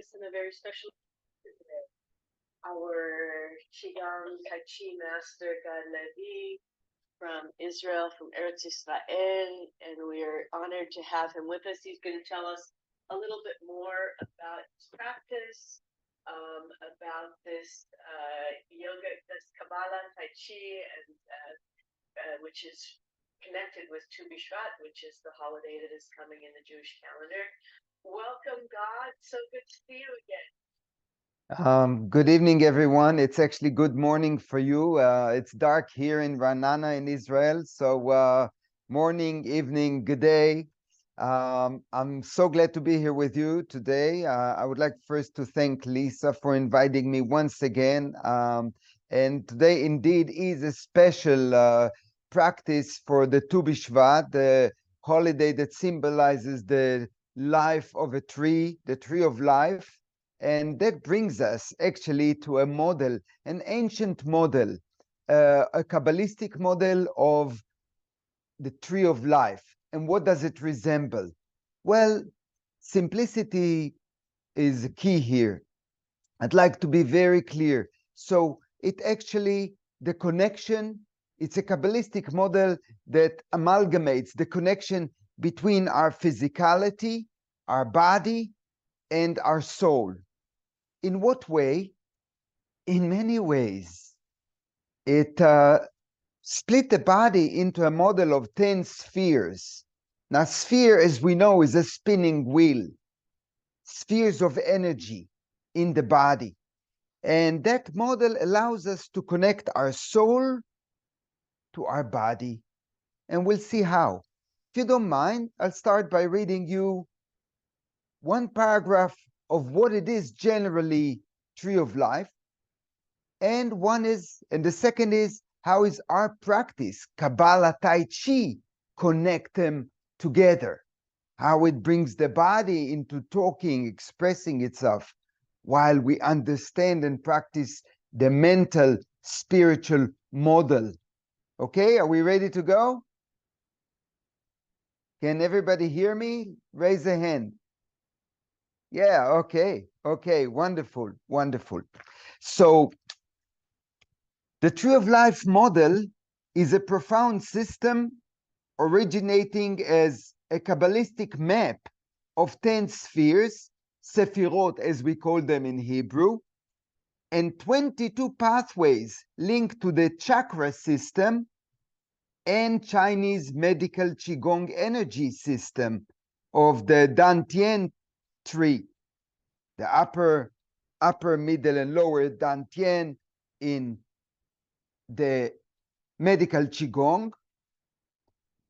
practice in a very special way today. Our Qigong Tai Chi master, GADLEVY, from Israel, from Eretz Israel, and we're honored to have him with us. He's going to tell us a little bit more about his practice, about this yoga, this Kabbalah, Tai Chi, and which is connected with Tu B'Shvat, which is the holiday that is coming in the Jewish calendar. Welcome, God. So good to see you again. Good evening, everyone. It's actually good morning for you. It's dark here in Ra'anana in Israel. So morning, evening, good day. I'm so glad to be here with you today. I would like first to thank Lisa for inviting me once again. And today indeed is a special practice for the Tu B'Shvat, the holiday that symbolizes the life of a tree, the tree of life. And that brings us actually to a model, an ancient model, a Kabbalistic model of the tree of life. And what does it resemble? Well, simplicity is key here. I'd like to be very clear. So it actually, the connection, it's a Kabbalistic model that amalgamates the connection between our physicality, our body, and our soul. In what way? In many ways. It split the body into a model of 10 spheres. Now, sphere, as we know, is a spinning wheel. Spheres of energy in the body. And that model allows us to connect our soul to our body. And we'll see how. If you don't mind, I'll start by reading you one paragraph of what it is generally tree of life. And the second is, how is our practice, Kabbalah Tai Chi, connect them together? How it brings the body into talking, expressing itself, while we understand and practice the mental, spiritual model. Okay, are we ready to go? Can everybody hear me? Raise a hand. Yeah, okay, wonderful, wonderful. So, the Tree of Life model is a profound system originating as a Kabbalistic map of 10 spheres, Sefirot as we call them in Hebrew, and 22 pathways linked to the chakra system and Chinese medical Qigong energy system of the Dantian tree, the upper, middle, and lower Dantian in the medical Qigong,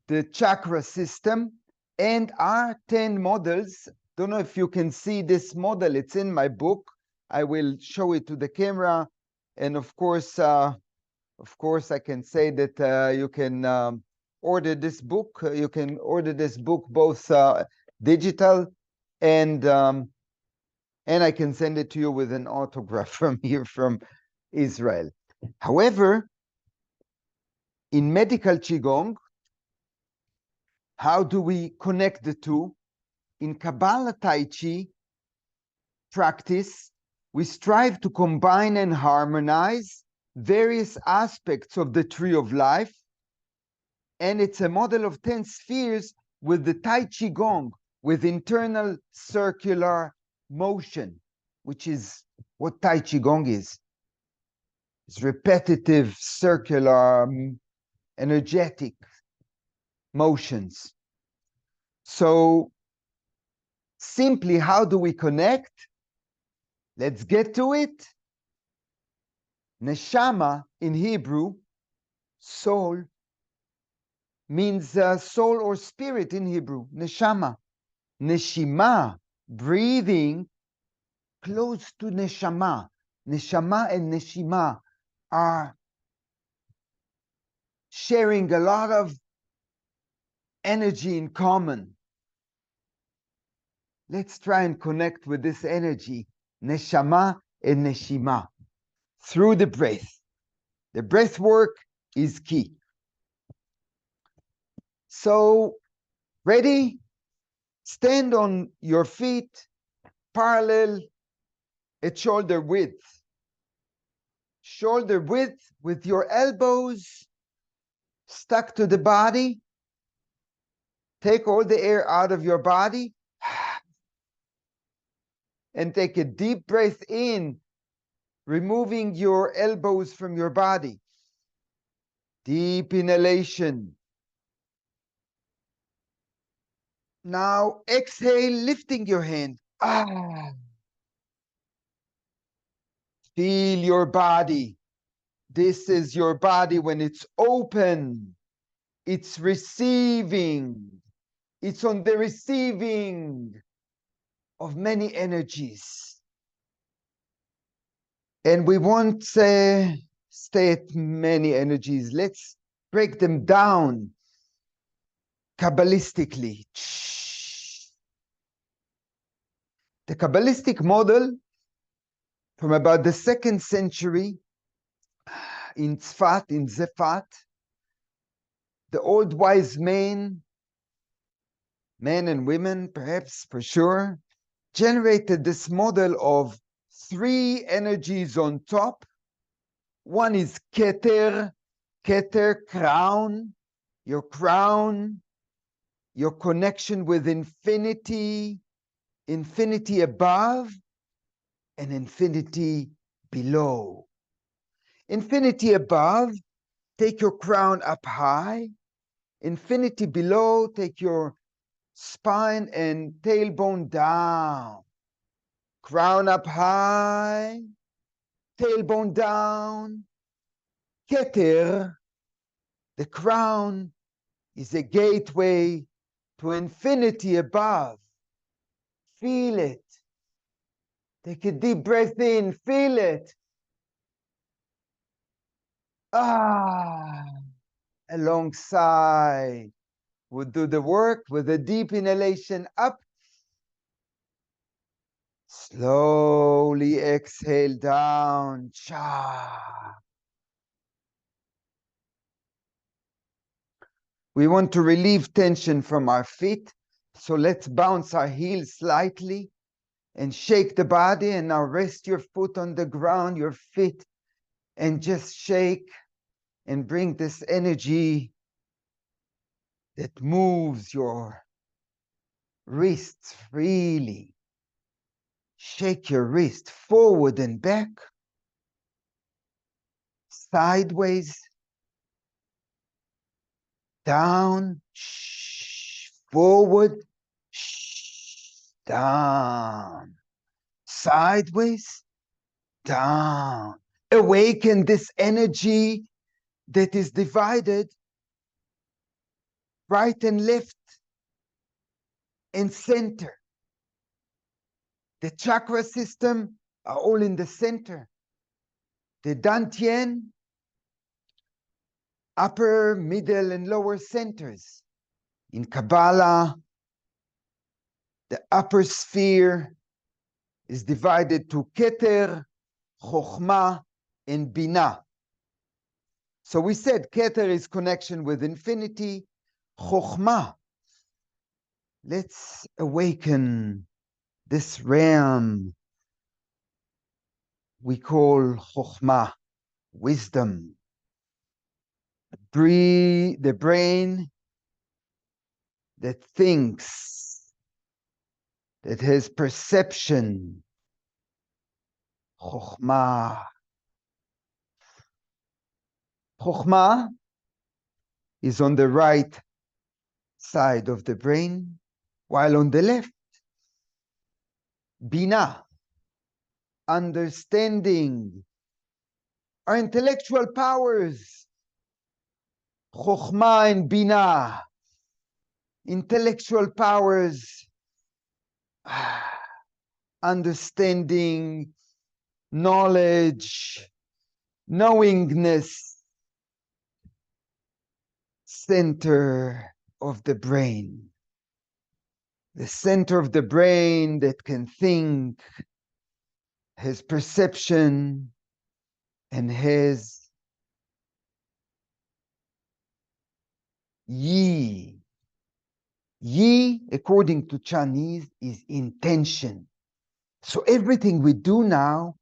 the chakra system, and our 10 models. Don't know if you can see this model. It's in my book. I will show it to the camera. And of course, I can say that you can order this book. You can order this book both digital and I can send it to you with an autograph from here from Israel. However, in medical Qigong, how do we connect the two? In Kabbalah Tai Chi practice, we strive to combine and harmonize various aspects of the tree of life, and it's a model of 10 spheres with the Tai Chi Gong, with internal circular motion, which is what Tai Chi Gong is. It's repetitive, circular, energetic motions. So simply, how do we connect? Let's get to it. Neshama in Hebrew, soul, means soul or spirit in Hebrew, neshama. Neshima, breathing, close to neshama. Neshama and neshima are sharing a lot of energy in common. Let's try and connect with this energy, neshama and neshima, through the breath. The breath work is key. So, ready? Stand on your feet, parallel at shoulder width. Shoulder width with your elbows stuck to the body. Take all the air out of your body and take a deep breath in, removing your elbows from your body. Deep inhalation. Now exhale, lifting your hand. Feel your body. This is your body when it's open. It's receiving. It's on the receiving of many energies. And we won't stay at many energies. Let's break them down Kabbalistically. The Kabbalistic model from about the 2nd century in Tzfat, in Zefat, the old wise men and women, perhaps for sure, generated this model of 3 energies on top. One is Keter, crown, your crown, your connection with infinity, infinity above and infinity below. Infinity above, take your crown up high. Infinity below, take your spine and tailbone down. Crown up high, tailbone down. Keter, the crown, is a gateway to infinity above. Feel it. Take a deep breath in, feel it. A long sigh would do the work with a deep inhalation up. Slowly exhale down. Cha. We want to relieve tension from our feet. So let's bounce our heels slightly and shake the body. And now rest your foot on the ground, your feet, and just shake and bring this energy that moves your wrists freely. Shake your wrist forward and back, sideways, down, forward, down, sideways, down. Awaken this energy that is divided right and left and center. The chakra system are all in the center. The Dantian, upper, middle, and lower centers. In Kabbalah, the upper sphere is divided to Keter, Chokhmah, and Binah. So we said Keter is connection with infinity. Chokhmah, let's awaken this realm we call Chokhmah, wisdom. The brain that thinks, that has perception. Chokhmah. Chokhmah is on the right side of the brain, while on the left, Binah, understanding, our intellectual powers. Chokhmah and Binah, intellectual powers, understanding, knowledge, knowingness, center of the brain. The center of the brain that can think, has perception, and has yi. Yi, according to Chinese, is intention. So everything we do now,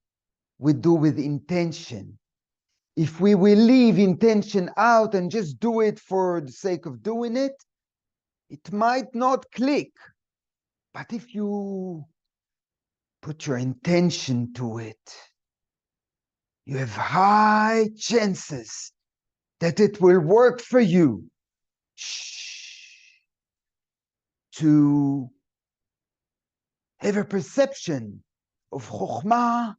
we do with intention. If we will leave intention out and just do it for the sake of doing it, it might not click. But if you put your intention to it, you have high chances that it will work for you to have a perception of chokhmah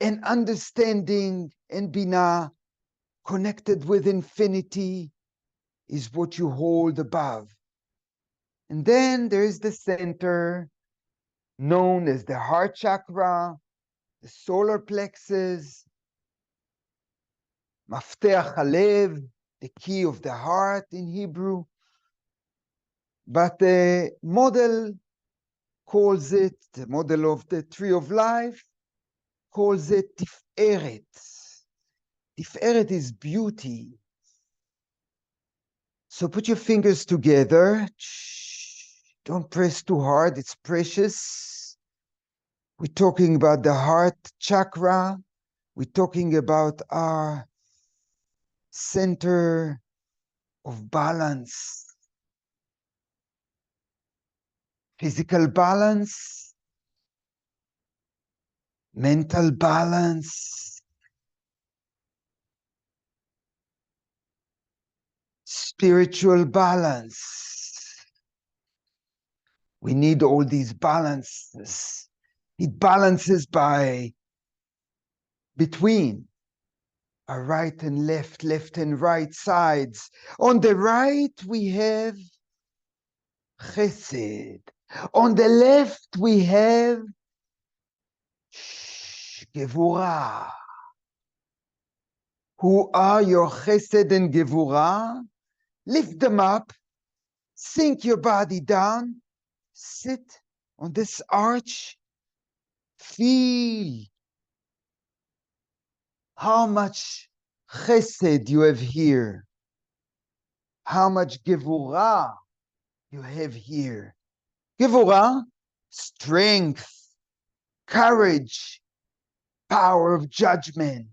and understanding and binah connected with infinity is what you hold above. And then there is the center known as the heart chakra, the solar plexus, mafteach halev, the key of the heart in Hebrew. But the model calls it, the model of the tree of life, calls it tiferet. Tiferet is beauty. So put your fingers together. Don't press too hard, it's precious. We're talking about the heart chakra. We're talking about our center of balance. Physical balance, mental balance, spiritual balance. We need all these balances. It balances between our right and left and right sides. On the right, we have chesed. On the left, we have gevurah. Who are your chesed and gevurah? Lift them up, sink your body down, sit on this arch, feel how much chesed you have here, how much gevurah you have here. Gevurah, strength, courage, power of judgment.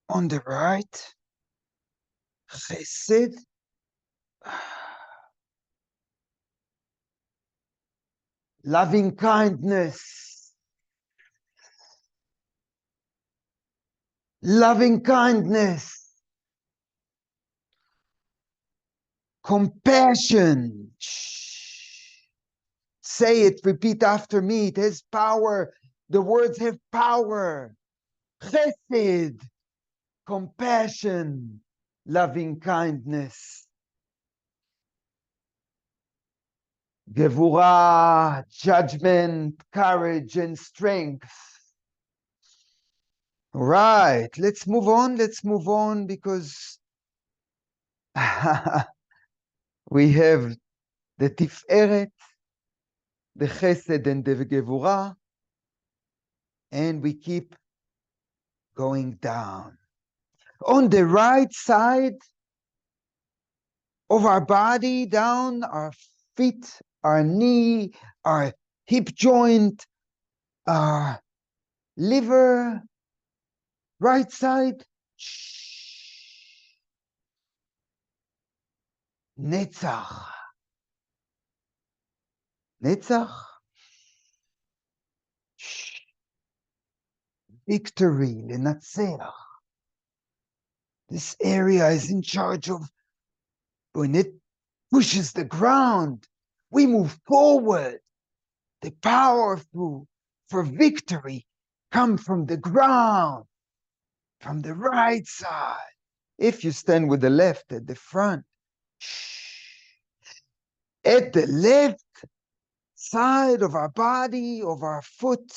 On the right, chesed, loving kindness, loving kindness, compassion. Say it, repeat after me. It has power. The words have power. Chesed, compassion, loving kindness. Gevurah, judgment, courage, and strength. All right, let's move on because we have the tiferet, the chesed, and the gevurah, and we keep going down. On the right side of our body, down our feet, our knee, our hip joint, our liver, right side, Netzach. Netzach, victory, Lenatzeach. This area is in charge of, when it pushes the ground, we move forward. The power for victory comes from the ground, from the right side. If you stand with the left at the front, at the left side of our body, of our foot,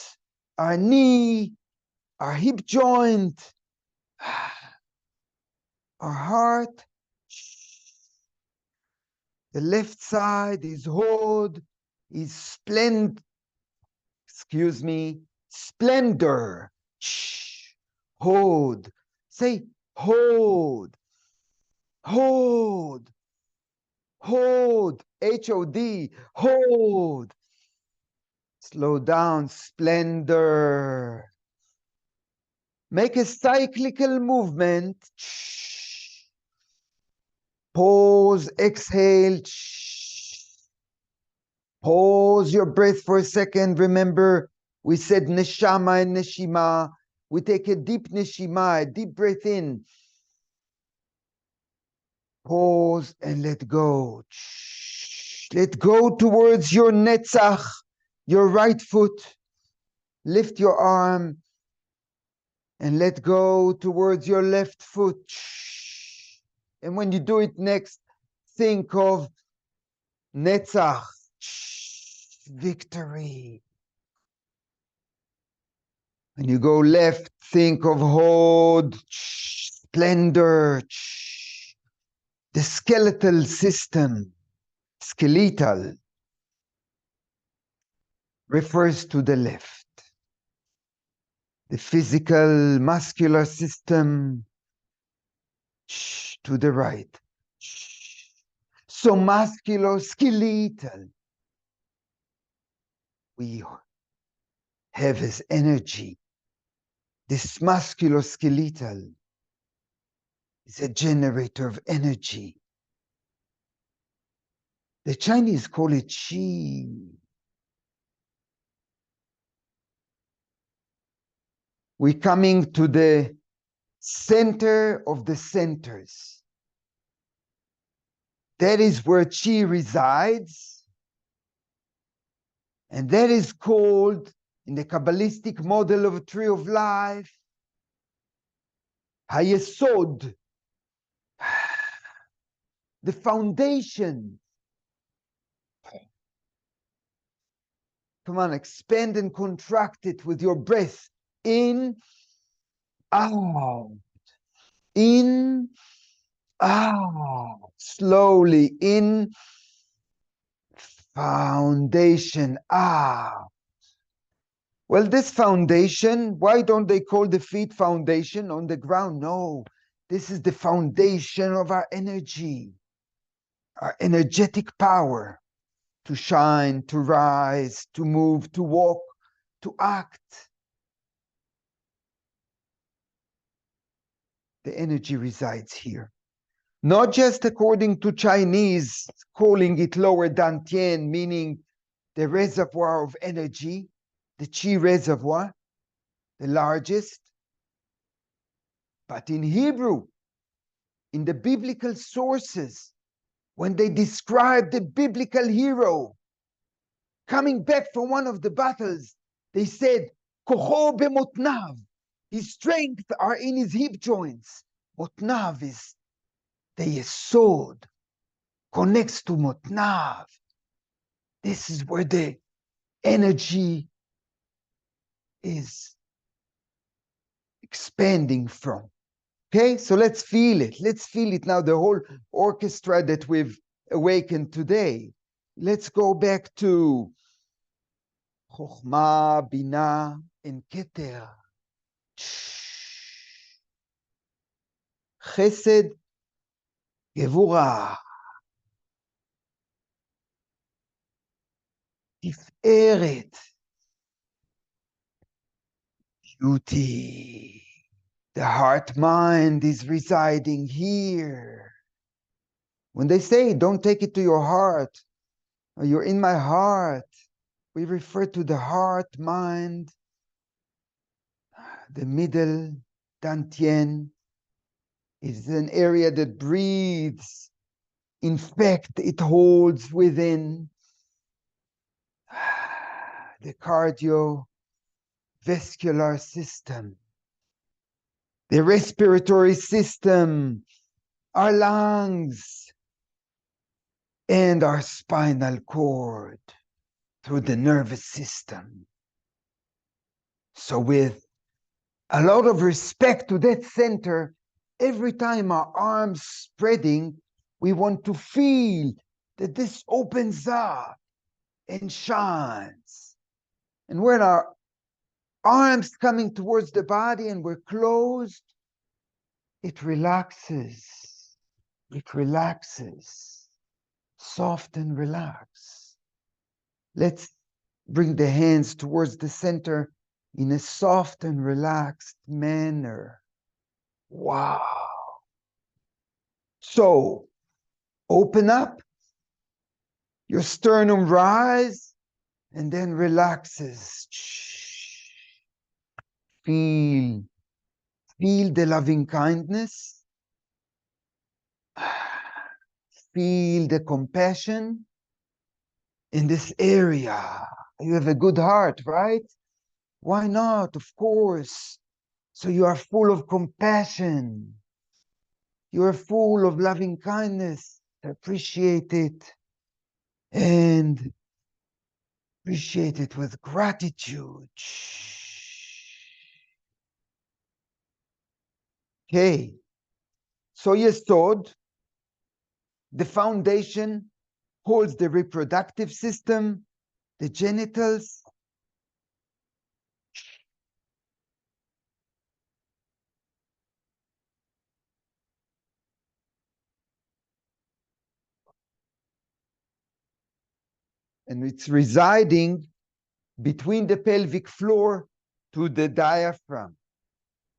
our knee, our hip joint, our heart. The left side is Hod, is splendor. Hod. Say Hod. Hod. Hod. Hod. Slow down, splendor. Make a cyclical movement. Pause, exhale. Pause your breath for a second. Remember, we said neshama and neshima. We take a deep neshima, a deep breath in. Pause and let go. Let go towards your netzach, your right foot. Lift your arm and let go towards your left foot. And when you do it next, think of netzach, victory. When you go left, think of hod, splendor. The skeletal system, skeletal, refers to the left. The physical, muscular system to the right. So musculoskeletal, we have as energy. This musculoskeletal is a generator of energy. The Chinese call it qi. We're coming to the center of the centers. That is where qi resides. And that is called, in the Kabbalistic model of a tree of life, Hayesod, the foundation. Come on, expand and contract it with your breath. In, out. In, out. Slowly. In, foundation. Out. Well, this foundation, why don't they call the feet foundation on the ground? No, this is the foundation of our energy, our energetic power to shine, to rise, to move, to walk, to act. The energy resides here. Not just according to Chinese, calling it lower dantian, meaning the reservoir of energy, the qi reservoir, the largest. But in Hebrew, in the biblical sources, when they describe the biblical hero coming back from one of the battles, they said, Kocho bemotnav, his strength are in his hip joints. Motnav is the yesod, connects to motnav. This is where the energy is expanding from. Okay, so let's feel it. Let's feel it now, the whole orchestra that we've awakened today. Let's go back to Chokhmah, Binah, and Keter. Chesed, Gevurah. Tiferet, beauty. The heart mind is residing here. When they say, don't take it to your heart, or you're in my heart, we refer to the heart mind, the middle, Dantien, is an area that breathes. In fact, it holds within the cardiovascular system, the respiratory system, our lungs, and our spinal cord through the nervous system. So with a lot of respect to that center, every time our arms spreading, we want to feel that this opens up and shines. And when our arms coming towards the body and we're closed, it relaxes. It relaxes. Soft and relaxed. Let's Bring the hands towards the center in a soft and relaxed manner. Wow. So, open up, your sternum rise, and then relaxes. Feel the loving kindness. Feel the compassion in this area. You have a good heart, right? Why not? Of course. So you are full of compassion. You are full of loving kindness. Appreciate it. And appreciate it with gratitude. Okay. So Yesod, the foundation, holds the reproductive system, the genitals. And it's residing between the pelvic floor to the diaphragm.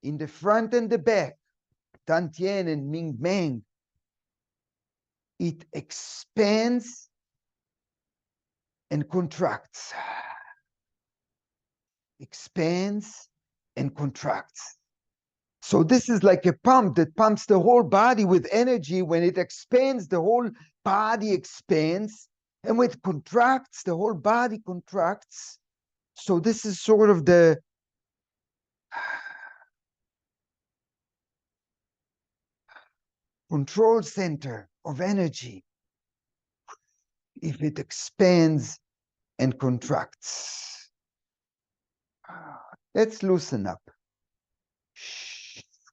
In the front and the back, Tantien and Ming Meng, it expands and contracts. Expands and contracts. So this is like a pump that pumps the whole body with energy. When it expands, the whole body expands. And when it contracts, the whole body contracts. So this is sort of the control center of energy. If it expands and contracts. Let's loosen up.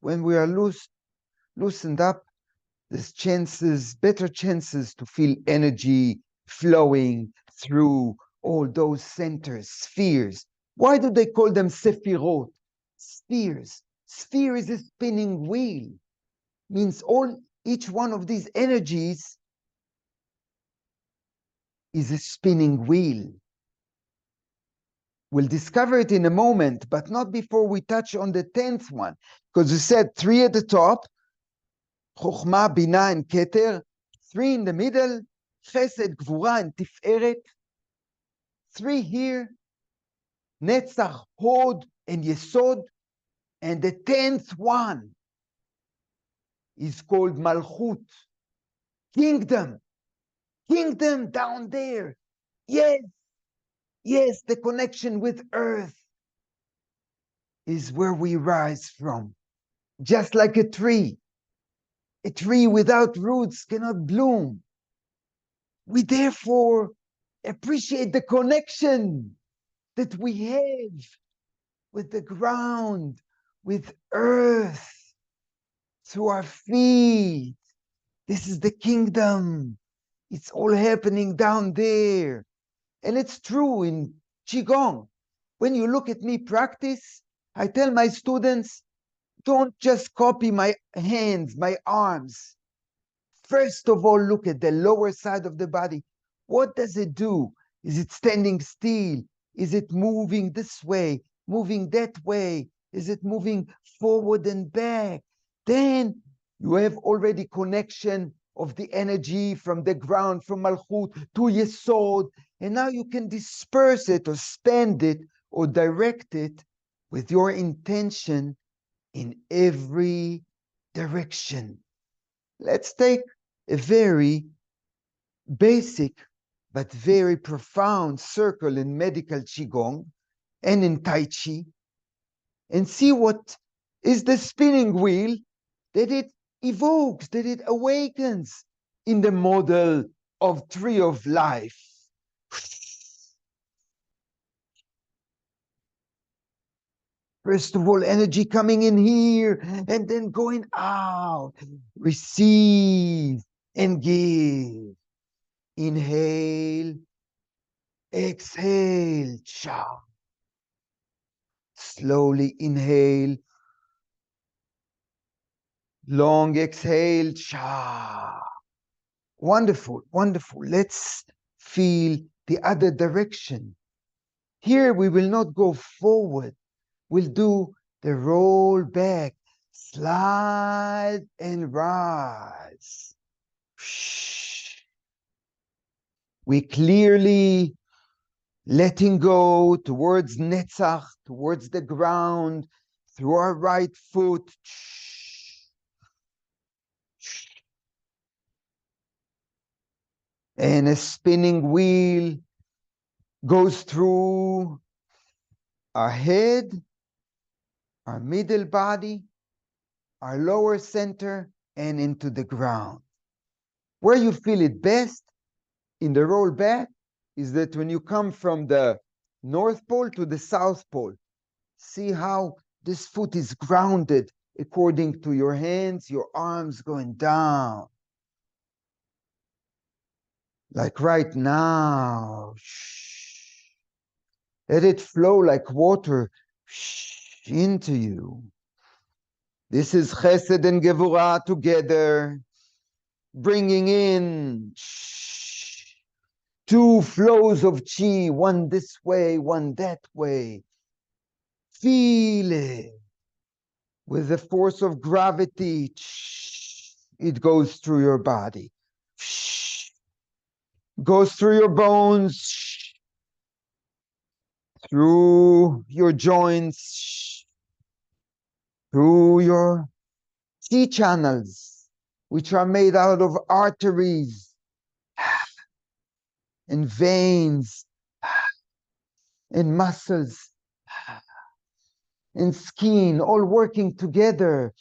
When we are loosened up, there's better chances to feel energy flowing through all those centers, spheres. Why do they call them Sefirot? Spheres. Sphere is a spinning wheel. Means each one of these energies is a spinning wheel. We'll discover it in a moment, but not before we touch on the 10th one. Because you said 3 at the top, Chokhmah, Binah, and Keter, 3 in the middle, Chesed, Gvura, and Tiferet, 3 here, Netzach, Hod, and Yesod, and the 10th one is called Malchut, kingdom down there. Yes, the connection with earth is where we rise from. Just like a tree without roots cannot bloom. We therefore appreciate the connection that we have with the ground, with earth, through our feet. This is the kingdom. It's all happening down there. And it's true in Qigong. When you look at me practice, I tell my students, don't just copy my hands, my arms. First of all, look at the lower side of the body. What does it do? Is it standing still? Is it moving this way, moving that way? Is it moving forward and back? Then you have already connection of the energy from the ground, from Malchut to Yesod. And now you can disperse it or spend it or direct it with your intention in every direction. Let's take a very basic but very profound circle in medical Qigong and in Tai Chi and see what is the spinning wheel that it evokes, that it awakens in the model of Tree of Life. First of all, energy coming in here and then going out. Receive and give. Inhale, exhale, cha. Slowly inhale. Long exhale, cha. Wonderful, wonderful. Let's feel the other direction. Here we will not go forward. We'll do the roll back, slide and rise. We clearly letting go towards Netzach, towards the ground, through our right foot. And a spinning wheel goes through our head, our middle body, our lower center, and into the ground. Where you feel it best in the roll back is that when you come from the North Pole to the South Pole, see how this foot is grounded according to your hands, your arms going down. Like right now. Let it flow like water into you. This is Chesed and Gevurah together, bringing in two flows of chi, one this way, one that way. Feel it. With the force of gravity, it goes through your body. Goes through your bones, through your joints, through your chi channels, which are made out of arteries and veins and muscles and skin, all working together.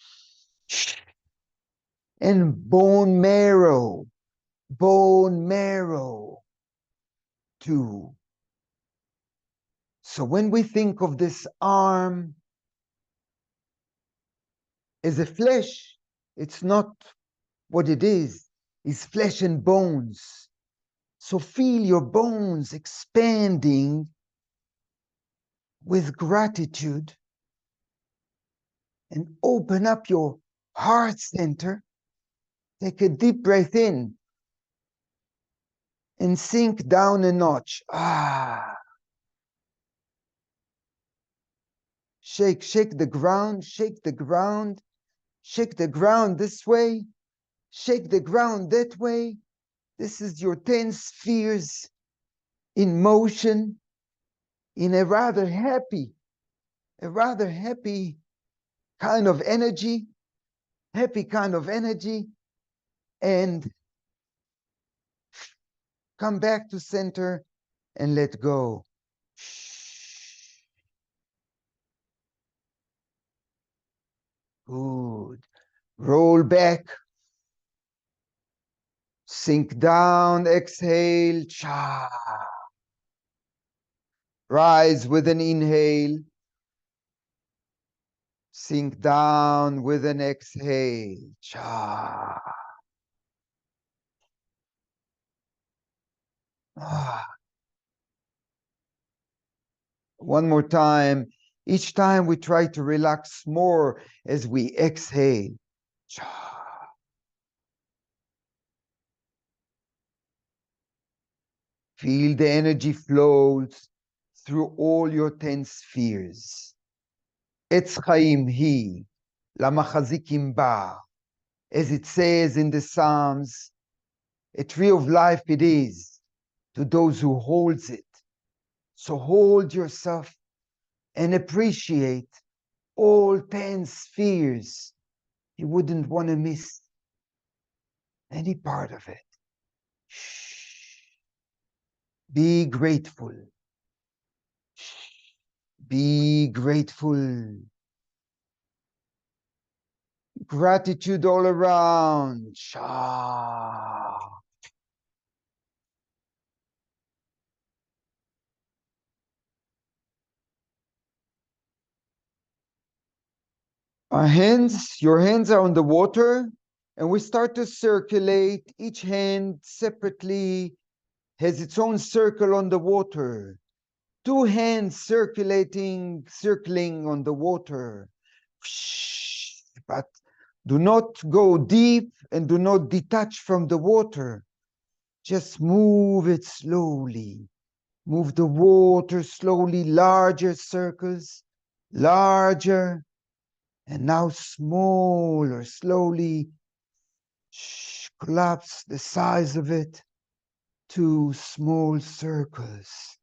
And bone marrow too. So when we think of this arm as a flesh, it's not what it is. It's flesh and bones. So feel your bones expanding with gratitude and open up your heart center. Take a deep breath in and sink down a notch. Shake the ground, shake the ground, shake the ground this way, shake the ground that way. This is your 10 spheres in motion, in a rather happy kind of energy, and come back to center and let go. Good. Roll back. Sink down, exhale. Cha. Rise with an inhale. Sink down with an exhale. Cha. One more time. Each time we try to relax more as we exhale. Feel the energy flows through all your 10 spheres. Etz Chaim hi, lamachazikim ba. As it says in the Psalms, a tree of life it is to those who holds it. So hold yourself and appreciate all 10 spheres. You wouldn't want to miss any part of it. Be grateful. Be grateful. Gratitude all around. Shah. Your hands are on the water, and we start to circulate. Each hand separately has its own circle on the water. 2 hands circling on the water. But do not go deep and do not detach from the water. Just move it slowly. Move the water slowly, larger circles, larger, and now smaller, slowly. Collapse the size of it to small circles.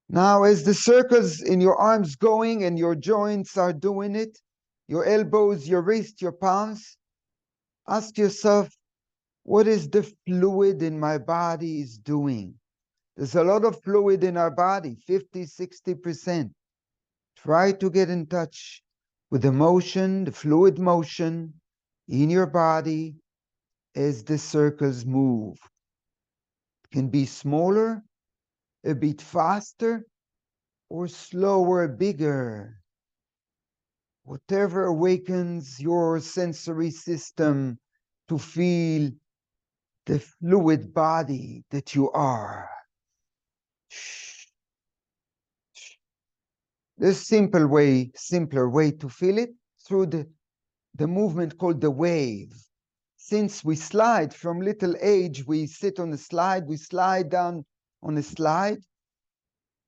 Now, as the circles in your arms going and your joints are doing it, your elbows, your wrist, your palms, ask yourself, what is the fluid in my body is doing? There's a lot of fluid in our body, 50, 60%. Try to get in touch with the motion, the fluid motion in your body as the circles move. It can be smaller, a bit faster, or slower, bigger. Whatever awakens your sensory system to feel the fluid body that you are. There's simpler way to feel it through the movement called the wave. Since we slide from little age, we sit on a slide, we slide down on a slide.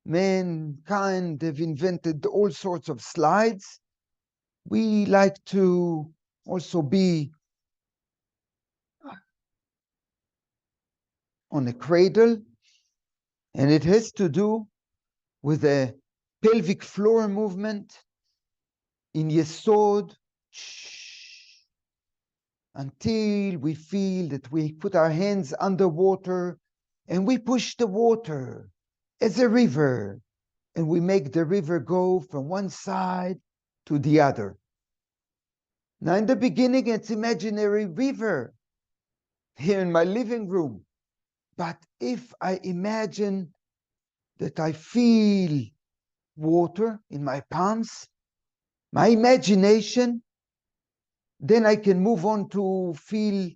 Mankind have invented all sorts of slides. We like to also be on a cradle, and it has to do with a pelvic floor movement in Yesod, until we feel that we put our hands underwater and we push the water as a river, and we make the river go from one side to the other. Now, in the beginning, it's imaginary river here in my living room. But if I imagine that I feel water in my palms, my imagination, then I can move on to feel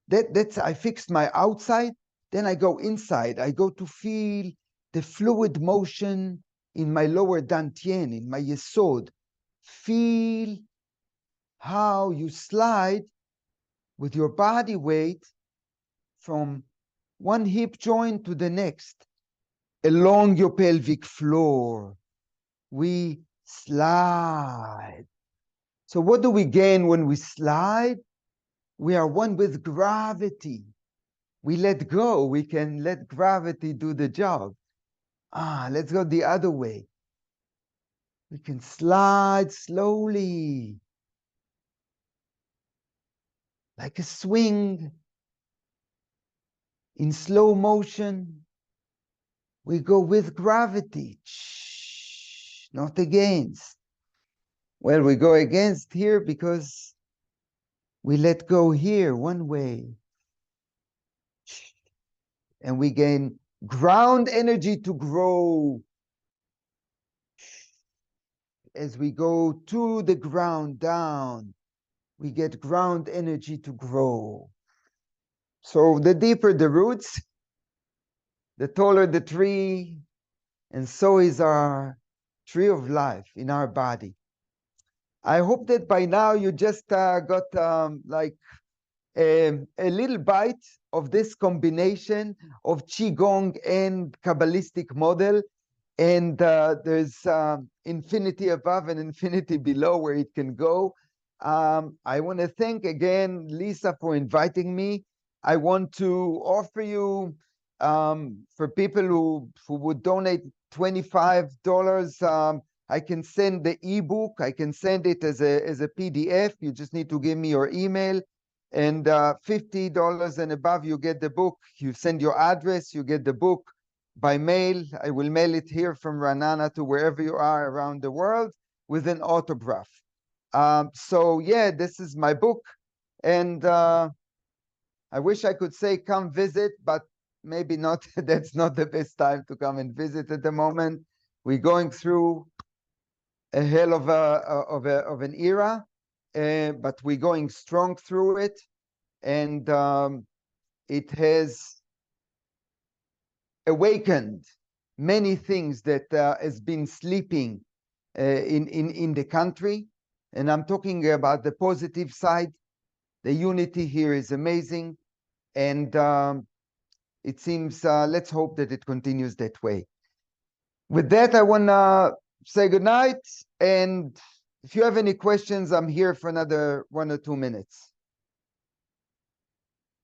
that's I fixed my outside, then I go inside. I go to feel the fluid motion in my lower dantian, in my yesod. Feel how you slide with your body weight from one hip joint to the next, along your pelvic floor. We slide. So what do we gain when we slide? We are one with gravity. We let go. We can let gravity do the job. Let's go the other way. We can slide slowly, like a swing. In slow motion, we go with gravity, not against. Well, we go against here because we let go here one way. And we gain ground energy to grow. As we go to the ground down, we get ground energy to grow. So the deeper the roots, the taller the tree, and so is our tree of life in our body. I hope that by now you just got like a little bite of this combination of Qigong and Kabbalistic model. And there's infinity above and infinity below where it can go. I want to thank again Lisa for inviting me. I want to offer you, for people who would donate $25, I can send the ebook. I can send it as a PDF. You just need to give me your email. And $50 and above, you get the book. You send your address, you get the book by mail. I will mail it here from Ra'anana to wherever you are around the world with an autograph. So yeah, this is my book. And I wish I could say come visit, but maybe not. That's not the best time to come and visit at the moment. We're going through a hell of an era, but we're going strong through it. And it has awakened many things that has been sleeping in the country. And I'm talking about the positive side. The unity here is amazing. And it seems, let's hope that it continues that way. With that, I want to say good night. And if you have any questions, I'm here for another 1 or 2 minutes.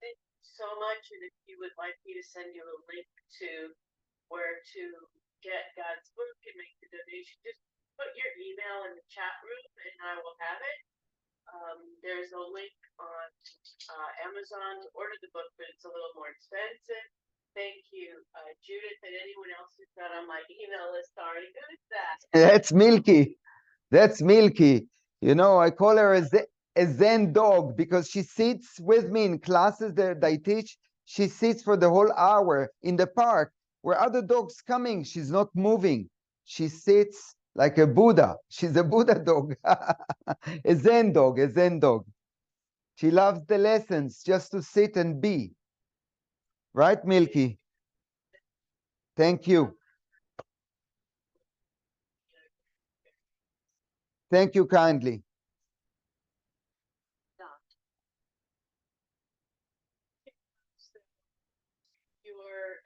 Thank you so much. And if you would like me to send you a link to where to get God's book and make the donation, just put your email in the chat room and I will have it. There's a link on Amazon to order the book, but it's a little more expensive. Thank you, Judith, and anyone else who's not on my email list already. Who is that? That's Milky. That's Milky. You know, I call her a Zen dog because she sits with me in classes that I teach. She sits for the whole hour in the park where other dogs coming. She's not moving. She sits like a Buddha. She's a Buddha dog. A Zen dog, a Zen dog. She loves the lessons just to sit and be. Right, Milky? Thank you. Thank you kindly. Your